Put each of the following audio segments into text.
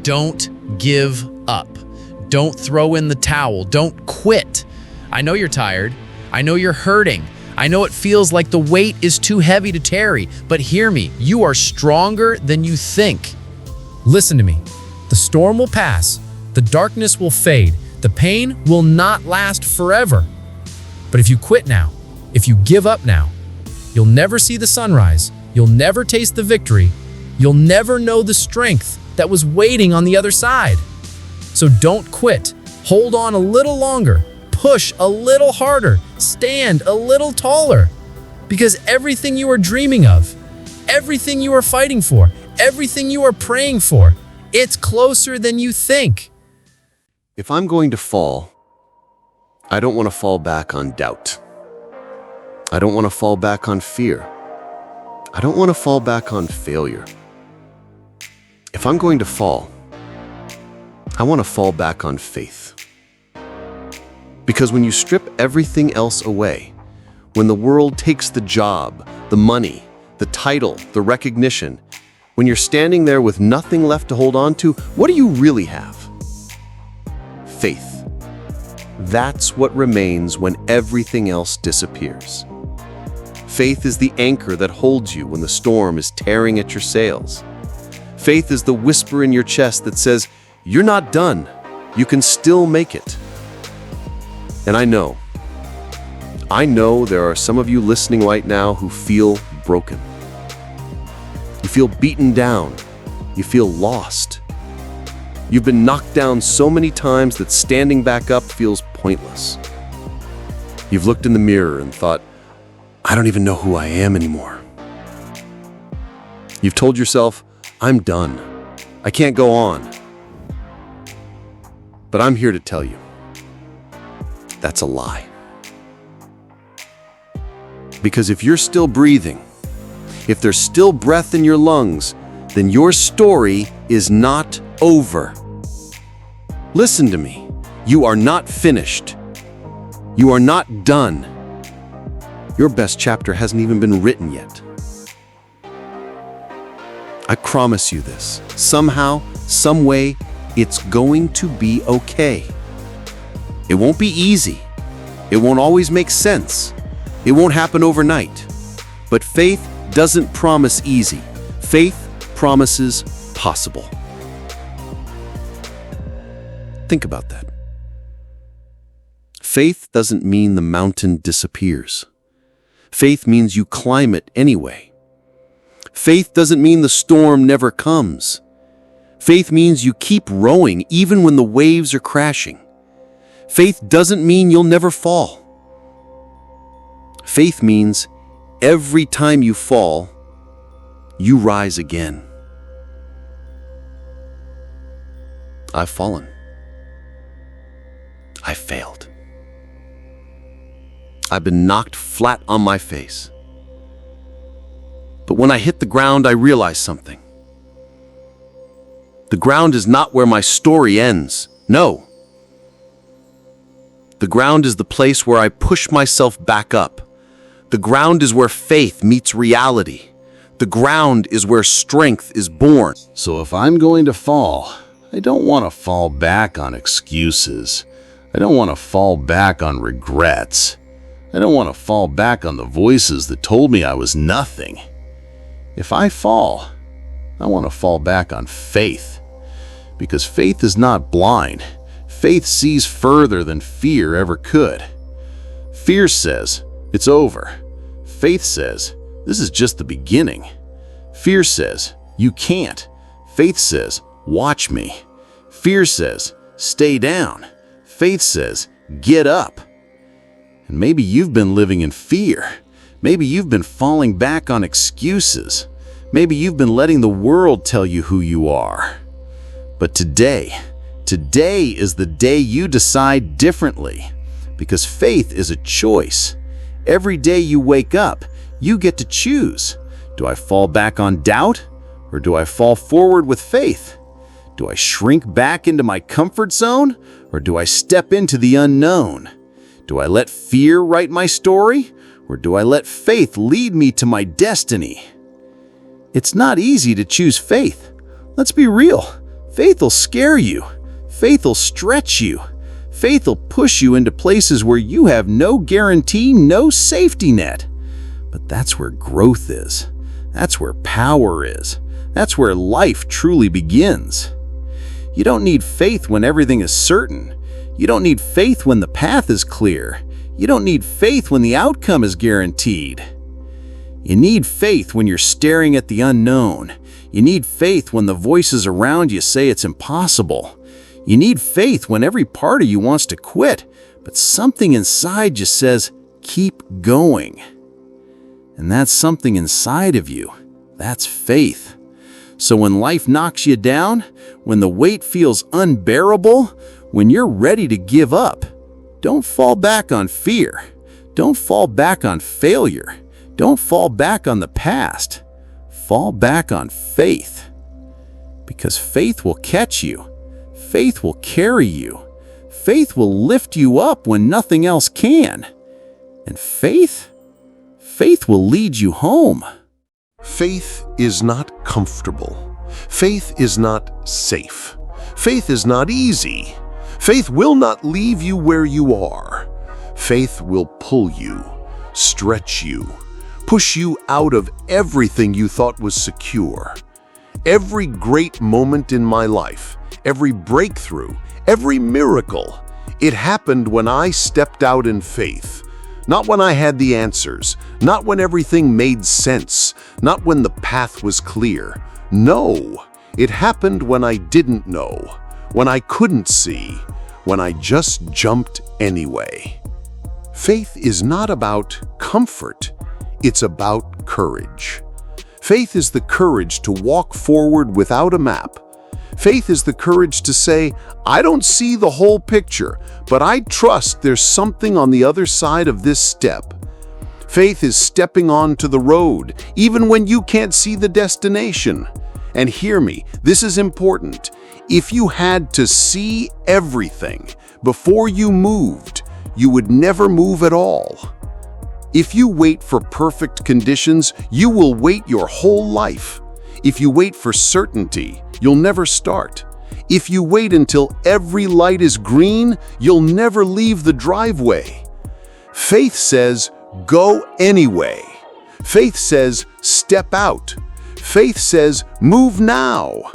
Don't give up. Don't throw in the towel. Don't quit. I know you're tired. I know you're hurting. I know it feels like the weight is too heavy to carry, but hear me, you are stronger than you think. Listen to me. The storm will pass. The darkness will fade. The pain will not last forever. But if you quit now, if you give up now, you'll never see the sunrise. You'll never taste the victory. You'll never know the strength that was waiting on the other side. So don't quit. Hold on a little longer. Push a little harder. Stand a little taller. Because everything you are dreaming of, everything you are fighting for, everything you are praying for, it's closer than you think. If I'm going to fall, I don't want to fall back on doubt. I don't want to fall back on fear. I don't want to fall back on failure. If I'm going to fall, I want to fall back on faith. Because when you strip everything else away, when the world takes the job, the money, the title, the recognition, when you're standing there with nothing left to hold on to, what do you really have? Faith. That's what remains when everything else disappears. Faith is the anchor that holds you when the storm is tearing at your sails. Faith is the whisper in your chest that says, you're not done. You can still make it. And I know there are some of you listening right now who feel broken. You feel beaten down. You feel lost. You've been knocked down so many times that standing back up feels pointless. You've looked in the mirror and thought, I don't even know who I am anymore. You've told yourself, I'm done. I can't go on. But I'm here to tell you, that's a lie. Because if you're still breathing, if there's still breath in your lungs, then your story is not over. Listen to me. You are not finished. You are not done. Your best chapter hasn't even been written yet. I promise you this. Somehow, some way, it's going to be okay. It won't be easy. It won't always make sense. It won't happen overnight. But faith doesn't promise easy. Faith promises possible. Think about that. Faith doesn't mean the mountain disappears. Faith means you climb it anyway. Faith doesn't mean the storm never comes. Faith means you keep rowing even when the waves are crashing. Faith doesn't mean you'll never fall. Faith means every time you fall, you rise again. I've fallen. I failed. I've been knocked flat on my face. But when I hit the ground, I realized something. The ground is not where my story ends. No. The ground is the place where I push myself back up. The ground is where faith meets reality. The ground is where strength is born. So if I'm going to fall, I don't want to fall back on excuses. I don't want to fall back on regrets. I don't want to fall back on the voices that told me I was nothing. If I fall, I want to fall back on faith. Because faith is not blind. Faith sees further than fear ever could. Fear says, it's over. Faith says, this is just the beginning. Fear says, you can't. Faith says, watch me. Fear says, stay down. Faith says, get up. And maybe you've been living in fear. Maybe you've been falling back on excuses. Maybe you've been letting the world tell you who you are. But today is the day you decide differently. Because faith is a choice. Every day you wake up, you get to choose. Do I fall back on doubt? Or do I fall forward with faith? Do I shrink back into my comfort zone? Or do I step into the unknown? Do I let fear write my story? Or do I let faith lead me to my destiny? It's not easy to choose faith. Let's be real. Faith will scare you. Faith will stretch you. Faith will push you into places where you have no guarantee, no safety net. But that's where growth is. That's where power is. That's where life truly begins. You don't need faith when everything is certain. You don't need faith when the path is clear. You don't need faith when the outcome is guaranteed. You need faith when you're staring at the unknown. You need faith when the voices around you say it's impossible. You need faith when every part of you wants to quit, but something inside you says, keep going. And that's something inside of you. That's faith. So when life knocks you down, when the weight feels unbearable, when you're ready to give up, don't fall back on fear. Don't fall back on failure. Don't fall back on the past. Fall back on faith. Because faith will catch you. Faith will carry you. Faith will lift you up when nothing else can. And faith will lead you home. Faith is not comfortable. Faith is not safe. Faith is not easy. Faith will not leave you where you are. Faith will pull you, stretch you, push you out of everything you thought was secure. Every great moment in my life, every breakthrough, every miracle, it happened when I stepped out in faith. Not when I had the answers, not when everything made sense, not when the path was clear. No, it happened when I didn't know, when I couldn't see, when I just jumped anyway. Faith is not about comfort, it's about courage. Faith is the courage to walk forward without a map. Faith is the courage to say, I don't see the whole picture, but I trust there's something on the other side of this step. Faith is stepping onto the road, even when you can't see the destination. And hear me, this is important. If you had to see everything before you moved, you would never move at all. If you wait for perfect conditions, you will wait your whole life. If you wait for certainty, you'll never start. If you wait until every light is green, you'll never leave the driveway. Faith says, go anyway. Faith says, step out. Faith says, move now.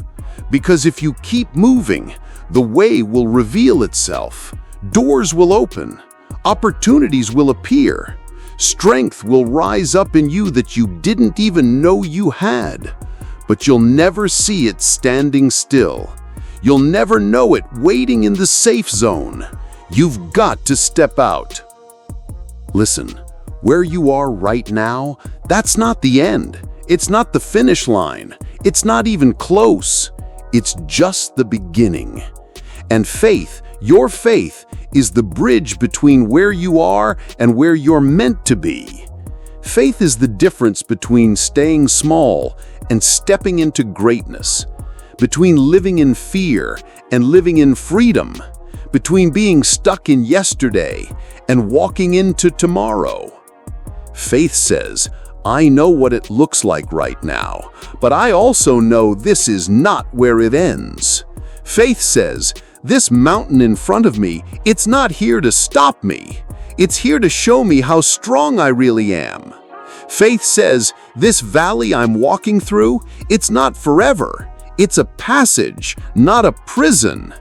Because if you keep moving, the way will reveal itself. Doors will open. Opportunities will appear. Strength will rise up in you that you didn't even know you had. But you'll never see it standing still. You'll never know it waiting in the safe zone. You've got to step out. Listen, where you are right now, that's not the end. It's not the finish line. It's not even close. It's just the beginning. And faith, your faith, is the bridge between where you are and where you're meant to be. Faith is the difference between staying small and stepping into greatness, between living in fear and living in freedom, between being stuck in yesterday and walking into tomorrow. Faith says, I know what it looks like right now, but I also know this is not where it ends. Faith says, this mountain in front of me, it's not here to stop me. It's here to show me how strong I really am. Faith says, this valley I'm walking through, it's not forever. It's a passage, not a prison.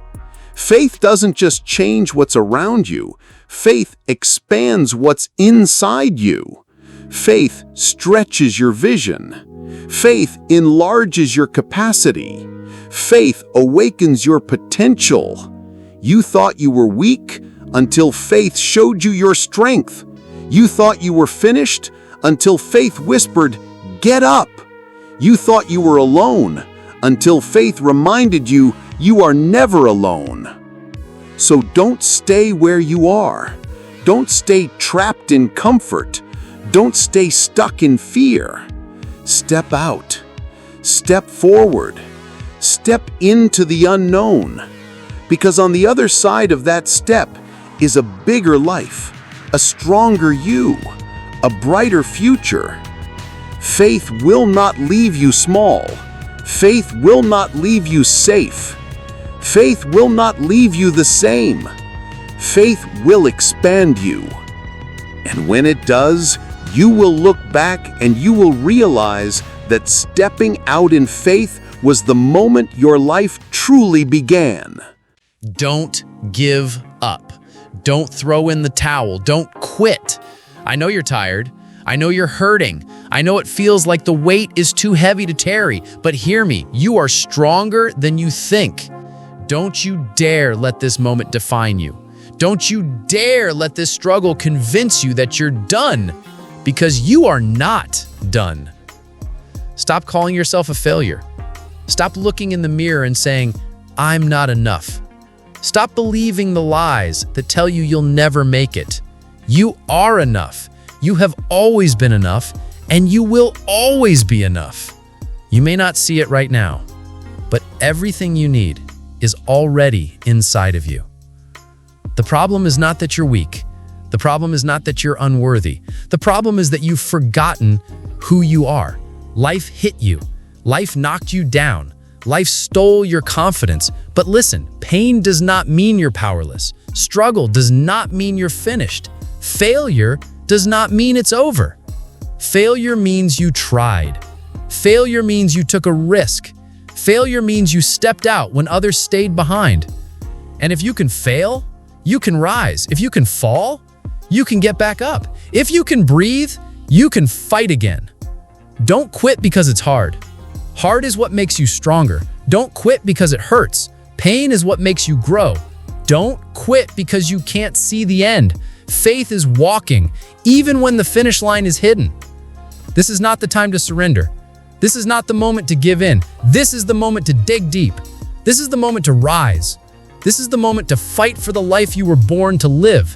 Faith doesn't just change what's around you. Faith expands what's inside you. Faith stretches your vision. Faith enlarges your capacity. Faith awakens your potential. You thought you were weak until faith showed you your strength. You thought you were finished until faith whispered, get up. You thought you were alone until faith reminded you you are never alone. So don't stay where you are. Don't stay trapped in comfort. Don't stay stuck in fear. Step out. Step forward. Step into the unknown. Because on the other side of that step is a bigger life, a stronger you, a brighter future. Faith will not leave you small. Faith will not leave you safe. Faith will not leave you the same. Faith will expand you. And when it does, you will look back and you will realize that stepping out in faith was the moment your life truly began. Don't give up. Don't throw in the towel. Don't quit. I know you're tired. I know you're hurting. I know it feels like the weight is too heavy to carry, but hear me, you are stronger than you think. Don't you dare let this moment define you. Don't you dare let this struggle convince you that you're done, because you are not done. Stop calling yourself a failure. Stop looking in the mirror and saying, I'm not enough. Stop believing the lies that tell you you'll never make it. You are enough. You have always been enough, and you will always be enough. You may not see it right now, but everything you need is already inside of you. The problem is not that you're weak. The problem is not that you're unworthy. The problem is that you've forgotten who you are. Life hit you. Life knocked you down. Life stole your confidence. But listen, pain does not mean you're powerless. Struggle does not mean you're finished. Failure does not mean it's over. Failure means you tried. Failure means you took a risk. Failure means you stepped out when others stayed behind. And if you can fail, you can rise. If you can fall, you can get back up. If you can breathe, you can fight again. Don't quit because it's hard. Hard is what makes you stronger. Don't quit because it hurts. Pain is what makes you grow. Don't quit because you can't see the end. Faith is walking, even when the finish line is hidden. This is not the time to surrender. This is not the moment to give in. This is the moment to dig deep. This is the moment to rise. This is the moment to fight for the life you were born to live.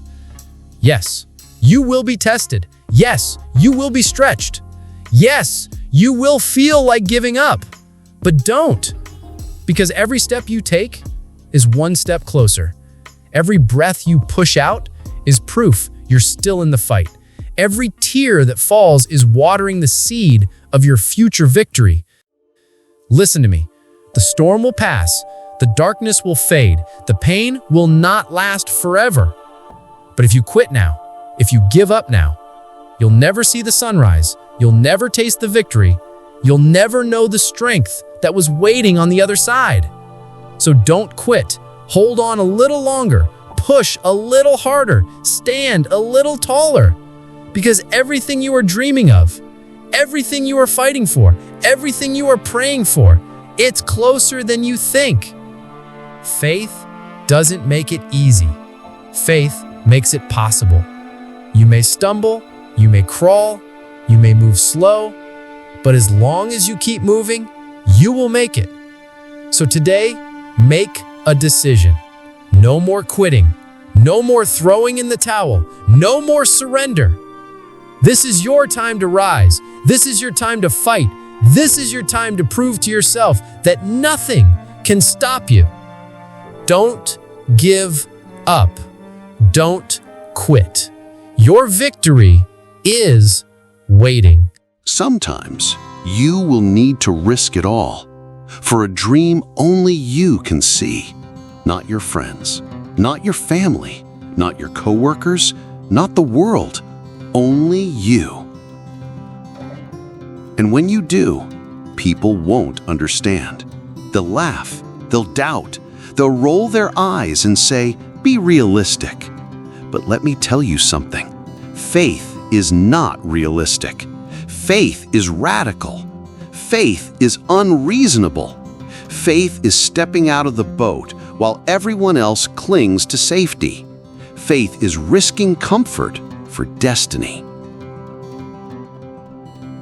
Yes, you will be tested. Yes, you will be stretched. Yes, you will feel like giving up. But don't, because every step you take is one step closer. Every breath you push out is proof you're still in the fight. Every tear that falls is watering the seed of your future victory. Listen to me. The storm will pass. The darkness will fade. The pain will not last forever. But if you quit now, if you give up now, you'll never see the sunrise. You'll never taste the victory. You'll never know the strength that was waiting on the other side. So don't quit. Hold on a little longer. Push a little harder. Stand a little taller. Because everything you are dreaming of, everything you are fighting for, everything you are praying for, it's closer than you think. Faith doesn't make it easy. Faith makes it possible. You may stumble, you may crawl, you may move slow, but as long as you keep moving, you will make it. So today, make a decision. No more quitting. No more throwing in the towel. No more surrender. This is your time to rise. This is your time to fight. This is your time to prove to yourself that nothing can stop you. Don't give up. Don't quit. Your victory is waiting. Sometimes you will need to risk it all for a dream only you can see. Not your friends, not your family, not your coworkers, not the world, only you. And when you do, people won't understand. They'll laugh, they'll doubt, they'll roll their eyes and say, "Be realistic." But let me tell you something. Faith is not realistic. Faith is radical. Faith is unreasonable. Faith is stepping out of the boat while everyone else clings to safety. Faith is risking comfort for destiny.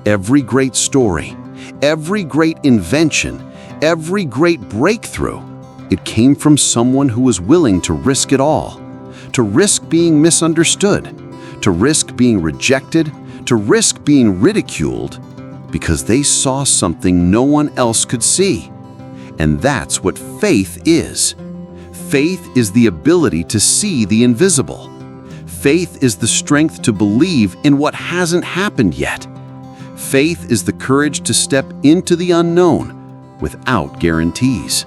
Every great story, every great invention, every great breakthrough, it came from someone who was willing to risk it all, to risk being misunderstood, to risk being rejected, to risk being ridiculed, because they saw something no one else could see. And that's what faith is. Faith is the ability to see the invisible. Faith is the strength to believe in what hasn't happened yet. Faith is the courage to step into the unknown without guarantees.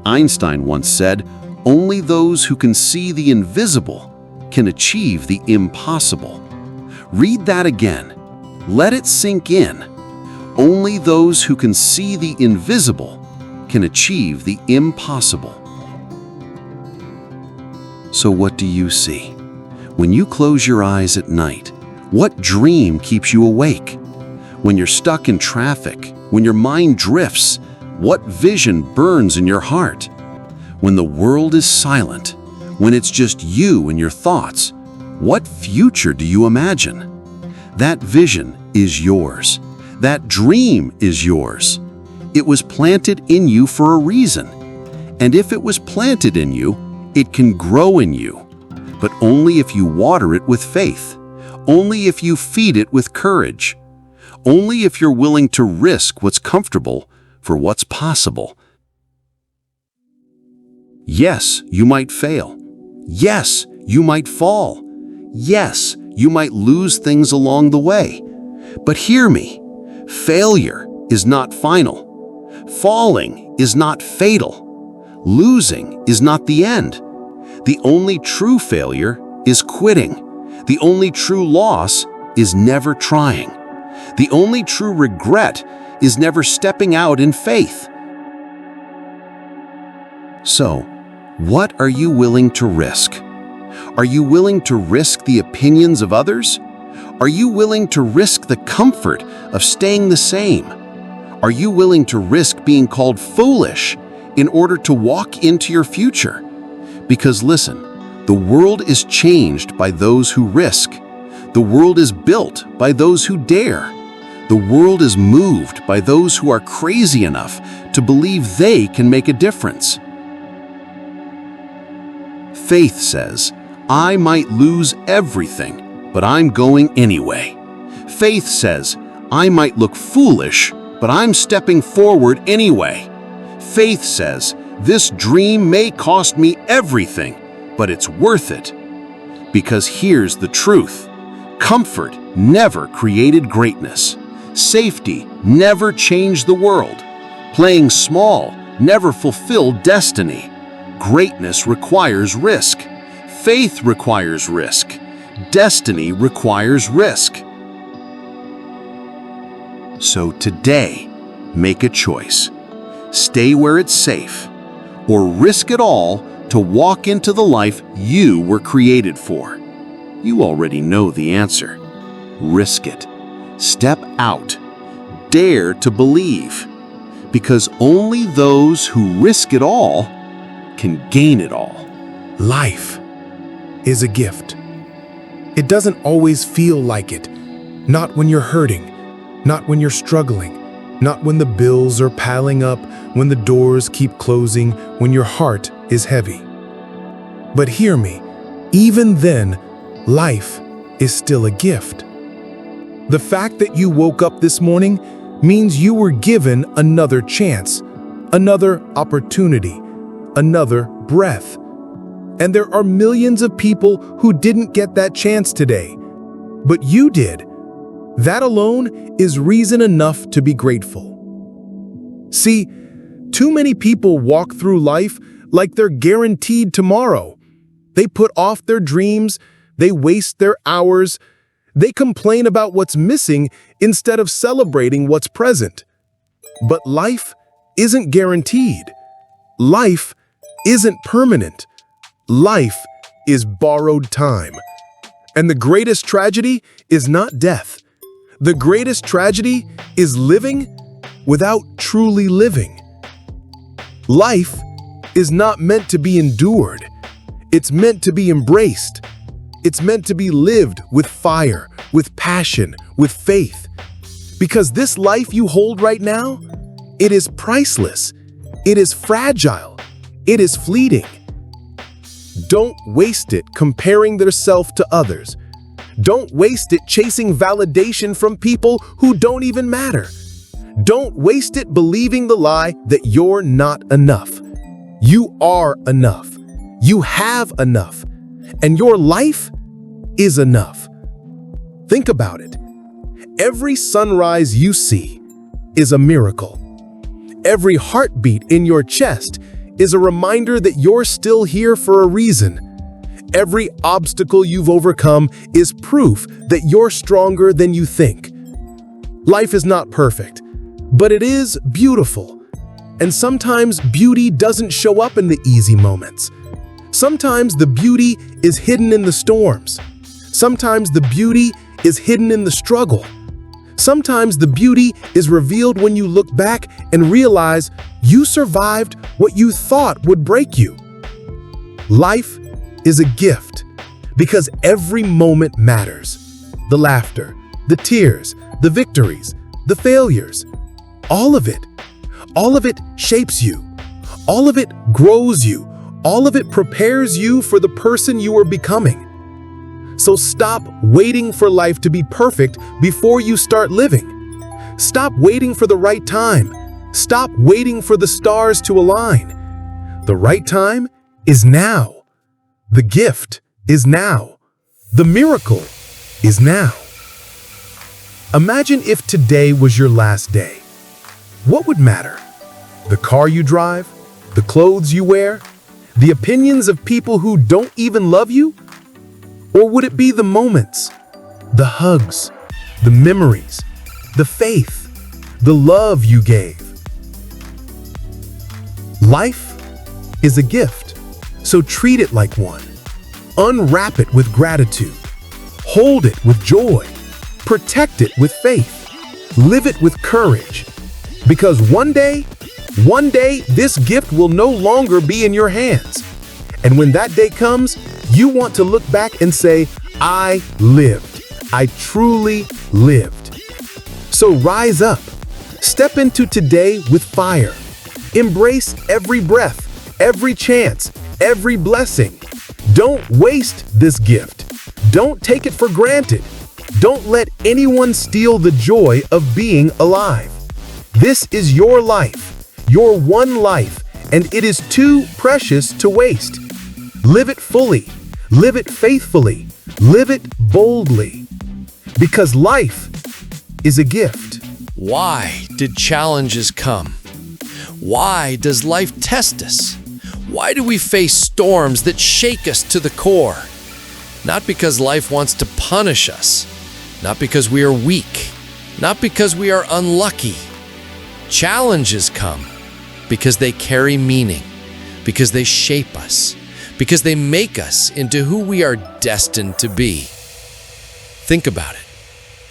Einstein once said, "Only those who can see the invisible can achieve the impossible." Read that again. Let it sink in. Only those who can see the invisible can achieve the impossible. So what do you see? When you close your eyes at night, what dream keeps you awake? When you're stuck in traffic, when your mind drifts, what vision burns in your heart? When the world is silent, when it's just you and your thoughts, what future do you imagine? That vision is yours. That dream is yours. It was planted in you for a reason. And if it was planted in you, it can grow in you. But only if you water it with faith. Only if you feed it with courage. Only if you're willing to risk what's comfortable for what's possible. Yes, you might fail. Yes, you might fall. Yes, you might lose things along the way. But hear me, failure is not final. Falling is not fatal. Losing is not the end. The only true failure is quitting. The only true loss is never trying. The only true regret is never stepping out in faith. So, what are you willing to risk? Are you willing to risk the opinions of others? Are you willing to risk the comfort of staying the same? Are you willing to risk being called foolish in order to walk into your future? Because listen, the world is changed by those who risk. The world is built by those who dare. The world is moved by those who are crazy enough to believe they can make a difference. Faith says, I might lose everything, but I'm going anyway. Faith says, I might look foolish, but I'm stepping forward anyway. Faith says, this dream may cost me everything, but it's worth it. Because here's the truth. Comfort never created greatness. Safety never changed the world. Playing small never fulfilled destiny. Greatness requires risk. Faith requires risk. Destiny requires risk. So today, make a choice. Stay where it's safe, or risk it all to walk into the life you were created for. You already know the answer. Risk it. Step out. Dare to believe. Because only those who risk it all can gain it all. Life is a gift. It doesn't always feel like it. Not when you're hurting, not when you're struggling, not when the bills are piling up, when the doors keep closing, when your heart is heavy. But hear me, even then, life is still a gift. The fact that you woke up this morning means you were given another chance, another opportunity, another breath. And there are millions of people who didn't get that chance today. But you did. That alone is reason enough to be grateful. See, too many people walk through life like they're guaranteed tomorrow. They put off their dreams, they waste their hours, they complain about what's missing instead of celebrating what's present. But life isn't guaranteed. Life isn't permanent. Life is borrowed time. And the greatest tragedy is not death. The greatest tragedy is living without truly living. Life is not meant to be endured. It's meant to be embraced. It's meant to be lived with fire, with passion, with faith. Because this life you hold right now, it is priceless. It is fragile. It is fleeting. Don't waste it comparing yourself to others. Don't waste it chasing validation from people who don't even matter. Don't waste it believing the lie that you're not enough. You are enough. You have enough. And your life is enough. Think about it. Every sunrise you see is a miracle. Every heartbeat in your chest is a reminder that you're still here for a reason. Every obstacle you've overcome is proof that you're stronger than you think. Life is not perfect, but it is beautiful. And sometimes beauty doesn't show up in the easy moments. Sometimes the beauty is hidden in the storms. Sometimes the beauty is hidden in the struggle. Sometimes the beauty is revealed when you look back and realize you survived what you thought would break you. Life is a gift because every moment matters. The laughter, the tears, the victories, the failures, all of it shapes you. All of it grows you. All of it prepares you for the person you are becoming. So stop waiting for life to be perfect before you start living. Stop waiting for the right time. Stop waiting for the stars to align. The right time is now. The gift is now. The miracle is now. Imagine if today was your last day. What would matter? The car you drive? The clothes you wear? The opinions of people who don't even love you? Or would it be the moments, the hugs, the memories, the faith, the love you gave? Life is a gift, so treat it like one. Unwrap it with gratitude. Hold it with joy. Protect it with faith. Live it with courage. Because one day, this gift will no longer be in your hands. And when that day comes, you want to look back and say, I lived. I truly lived. So rise up. Step into today with fire. Embrace every breath, every chance, every blessing. Don't waste this gift. Don't take it for granted. Don't let anyone steal the joy of being alive. This is your life, your one life, and it is too precious to waste. Live it fully, live it faithfully, live it boldly. Because life is a gift. Why did challenges come? Why does life test us? Why do we face storms that shake us to the core? Not because life wants to punish us, not because we are weak, not because we are unlucky. Challenges come because they carry meaning, because they shape us, because they make us into who we are destined to be. Think about it.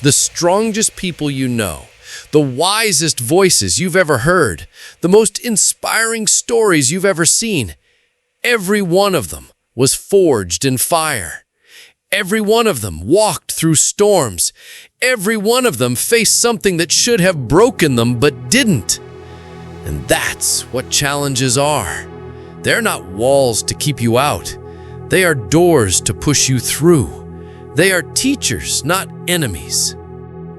The strongest people you know, the wisest voices you've ever heard, the most inspiring stories you've ever seen, every one of them was forged in fire. Every one of them walked through storms. Every one of them faced something that should have broken them but didn't. And that's what challenges are. They're not walls to keep you out. They are doors to push you through. They are teachers, not enemies.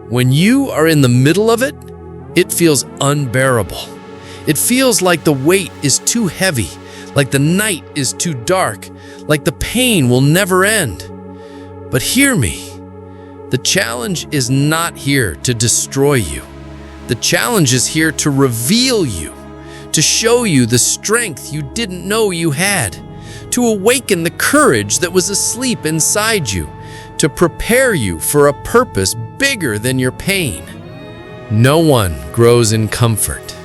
When you are in the middle of it, it feels unbearable. It feels like the weight is too heavy, like the night is too dark, like the pain will never end. But hear me, the challenge is not here to destroy you. The challenge is here to reveal you, to show you the strength you didn't know you had, to awaken the courage that was asleep inside you, to prepare you for a purpose bigger than your pain. No one grows in comfort.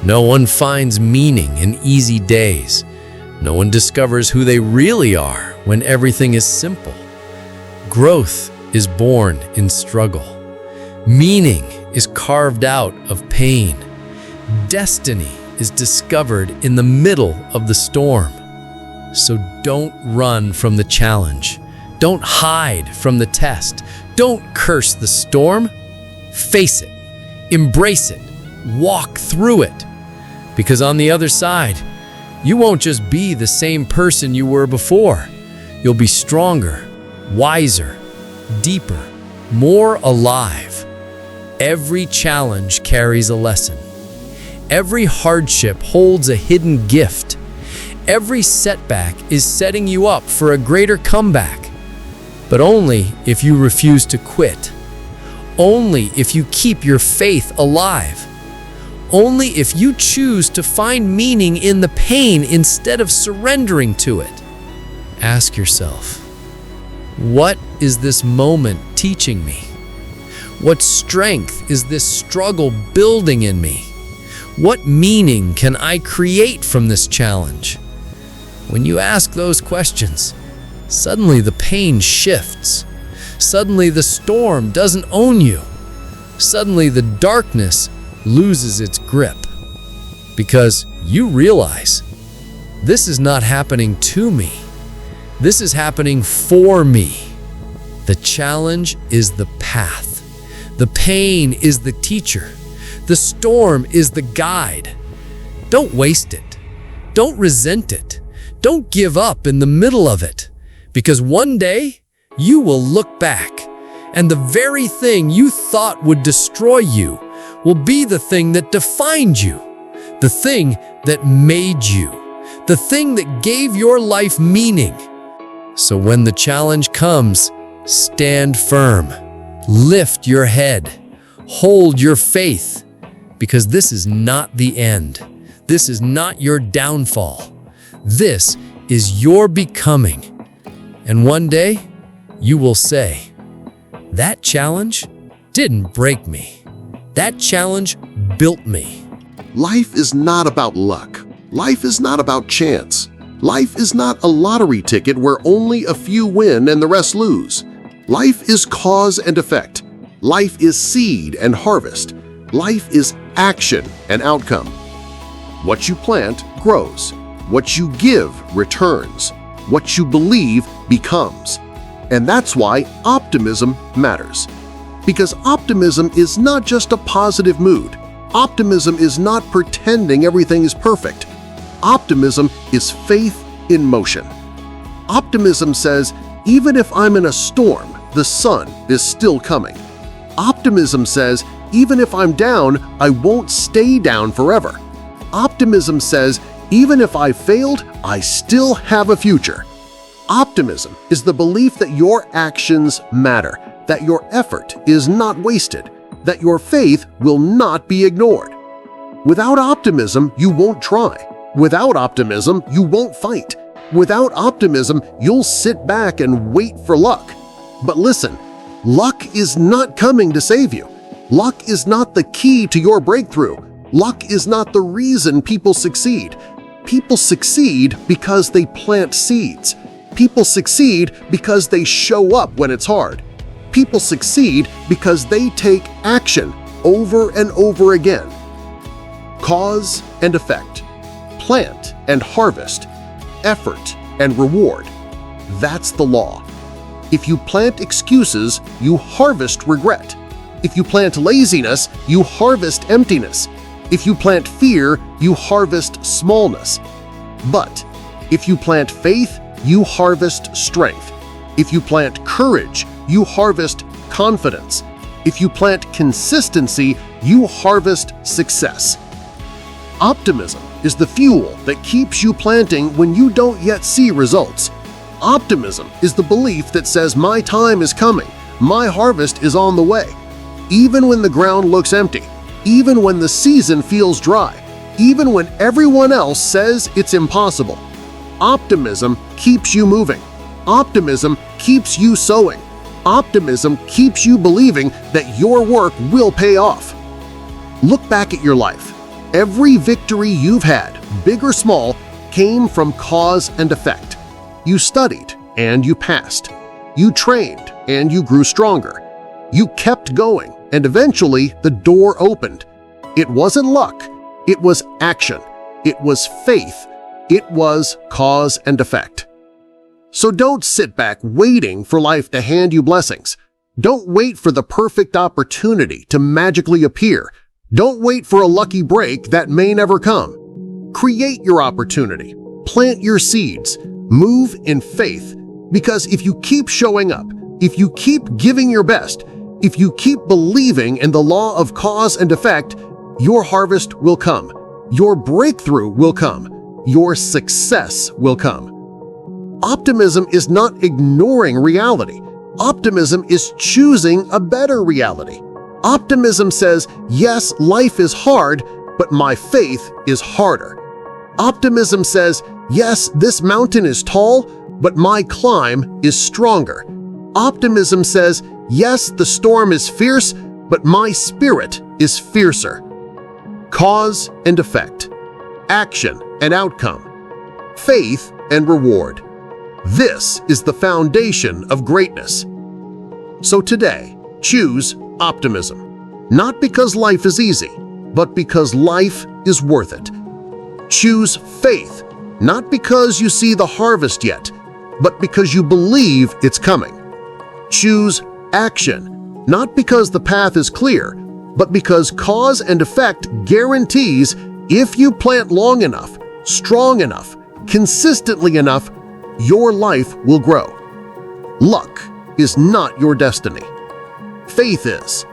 No one finds meaning in easy days. No one discovers who they really are when everything is simple. Growth is born in struggle. Meaning is carved out of pain. Destiny is discovered in the middle of the storm. So don't run from the challenge. Don't hide from the test. Don't curse the storm. Face it. Embrace it. Walk through it. Because on the other side, you won't just be the same person you were before. You'll be stronger, wiser, deeper, more alive. Every challenge carries a lesson. Every hardship holds a hidden gift. Every setback is setting you up for a greater comeback. But only if you refuse to quit. Only if you keep your faith alive. only if you choose to find meaning in the pain instead of surrendering to it. Ask yourself, what is this moment teaching me? What strength is this struggle building in me? What meaning can I create from this challenge? When you ask those questions, suddenly the pain shifts. Suddenly the storm doesn't own you. Suddenly the darkness loses its grip. Because you realize, this is not happening to me. This is happening for me. The challenge is the path. The pain is the teacher. The storm is the guide. Don't waste it. Don't resent it. Don't give up in the middle of it. Because one day, you will look back, and the very thing you thought would destroy you will be the thing that defined you, the thing that made you, the thing that gave your life meaning. So when the challenge comes, stand firm, lift your head, hold your faith, because this is not the end. This is not your downfall. This is your becoming. And one day, you will say, that challenge didn't break me. That challenge built me. Life is not about luck. Life is not about chance. Life is not a lottery ticket where only a few win and the rest lose. Life is cause and effect. Life is seed and harvest. Life is action and outcome. What you plant grows. What you give returns. What you believe becomes. And that's why optimism matters. Because optimism is not just a positive mood. Optimism is not pretending everything is perfect. Optimism is faith in motion. Optimism says, even if I'm in a storm, the sun is still coming. Optimism says, even if I'm down, I won't stay down forever. Optimism says, even if I failed, I still have a future. Optimism is the belief that your actions matter, that your effort is not wasted, that your faith will not be ignored. Without optimism, you won't try. Without optimism, you won't fight. Without optimism, you'll sit back and wait for luck. But listen, luck is not coming to save you. Luck is not the key to your breakthrough. Luck is not the reason people succeed. People succeed because they plant seeds. People succeed because they show up when it's hard. People succeed because they take action over and over again. Cause and effect. Plant and harvest. Effort and reward. That's the law. If you plant excuses, you harvest regret. If you plant laziness, you harvest emptiness. If you plant fear, you harvest smallness. But if you plant faith, you harvest strength. If you plant courage, you harvest confidence. If you plant consistency, you harvest success. Optimism is the fuel that keeps you planting when you don't yet see results. Optimism is the belief that says my time is coming, my harvest is on the way. Even when the ground looks empty, even when the season feels dry, even when everyone else says it's impossible. Optimism keeps you moving. Optimism keeps you sowing. Optimism keeps you believing that your work will pay off. Look back at your life. Every victory you've had, big or small, came from cause and effect. You studied and you passed. You trained and you grew stronger. You kept going and eventually the door opened. It wasn't luck. It was action. It was faith. It was cause and effect. So don't sit back waiting for life to hand you blessings. Don't wait for the perfect opportunity to magically appear. Don't wait for a lucky break that may never come. Create your opportunity. Plant your seeds. Move in faith. Because if you keep showing up, if you keep giving your best, if you keep believing in the law of cause and effect, your harvest will come. Your breakthrough will come. Your success will come. Optimism is not ignoring reality. Optimism is choosing a better reality. Optimism says, yes, life is hard, but my faith is harder. Optimism says, yes, this mountain is tall, but my climb is stronger. Optimism says, yes, the storm is fierce, but my spirit is fiercer. Cause and effect, action and outcome, faith and reward. This is the foundation of greatness. So today, choose optimism. Not because life is easy, but because life is worth it. Choose faith, not because you see the harvest yet, but because you believe it's coming. Choose action, not because the path is clear, but because cause and effect guarantees if you plant long enough, strong enough, consistently enough, your life will grow. Luck is not your destiny. Faith is.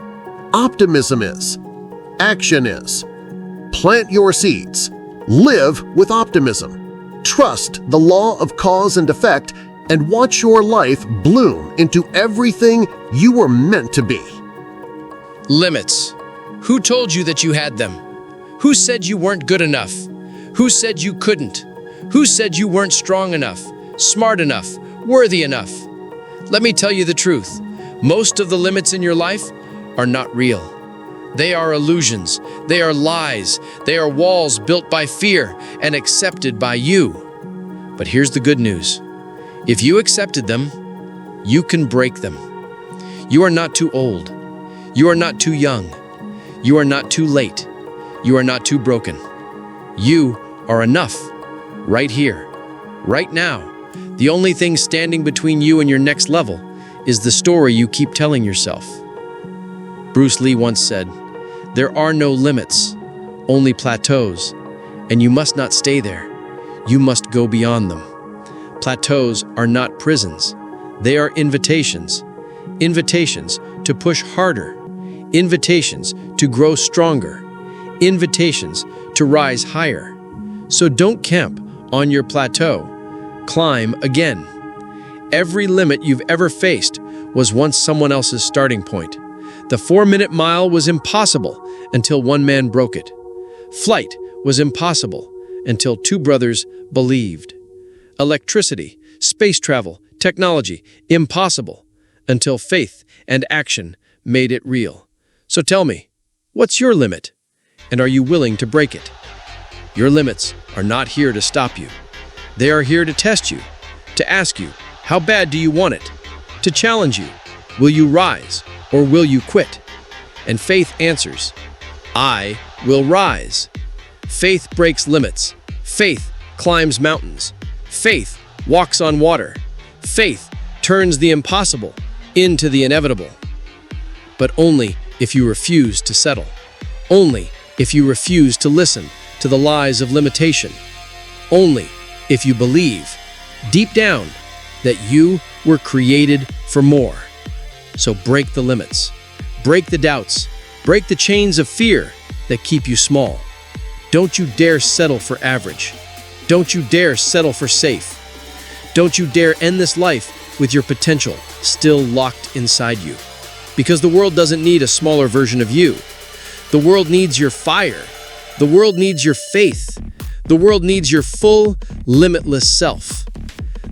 Optimism is. Action is. Plant your seeds. Live with optimism. Trust the law of cause and effect and watch your life bloom into everything you were meant to be. Limits. Who told you that you had them? Who said you weren't good enough? Who said you couldn't? Who said you weren't strong enough, smart enough, worthy enough? Let me tell you the truth. Most of the limits in your life are not real. They are illusions. They are lies. They are walls built by fear and accepted by you. But here's the good news. If you accepted them, you can break them. You are not too old. You are not too young. You are not too late. You are not too broken. You are enough, right here, right now. The only thing standing between you and your next level is the story you keep telling yourself. Bruce Lee once said, "There are no limits, only plateaus, and you must not stay there. You must go beyond them." Plateaus are not prisons. They are invitations. Invitations to push harder. Invitations to grow stronger. Invitations to rise higher. So don't camp on your plateau. Climb again. Every limit you've ever faced was once someone else's starting point. The 4-minute mile was impossible until one man broke it. Flight was impossible until two brothers believed. Electricity, space travel, technology, impossible until faith and action made it real. So tell me, what's your limit? And are you willing to break it? Your limits are not here to stop you. They are here to test you, to ask you, how bad do you want it? To challenge you, will you rise or will you quit? And faith answers, I will rise. Faith breaks limits. Faith climbs mountains. Faith walks on water. Faith turns the impossible into the inevitable. But only if you refuse to settle. Only if you refuse to listen to the lies of limitation. Only if you believe, deep down, that you were created for more. So break the limits. Break the doubts. Break the chains of fear that keep you small. Don't you dare settle for average. Don't you dare settle for safe. Don't you dare end this life with your potential still locked inside you. Because the world doesn't need a smaller version of you. The world needs your fire. The world needs your faith. The world needs your full, limitless self.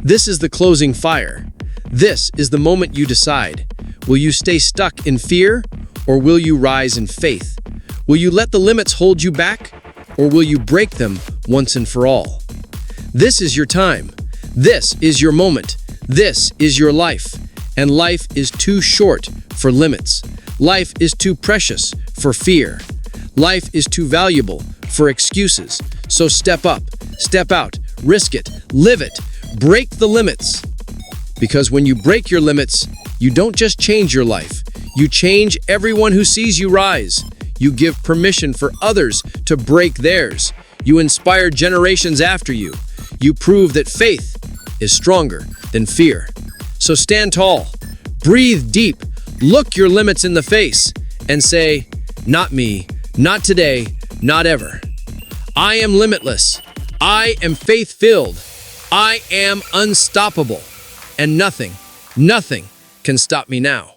This is the closing fire. This is the moment you decide. Will you stay stuck in fear, or will you rise in faith? Will you let the limits hold you back, or will you break them once and for all? This is your time. This is your moment. This is your life. And life is too short for limits. Life is too precious for fear. Life is too valuable for excuses. So step up, step out, risk it, live it, break the limits. Because when you break your limits, you don't just change your life. You change everyone who sees you rise. You give permission for others to break theirs. You inspire generations after you. You prove that faith is stronger than fear. So stand tall, breathe deep, look your limits in the face, and say, not me, not today, not ever. I am limitless. I am faith-filled. I am unstoppable. And nothing can stop me now.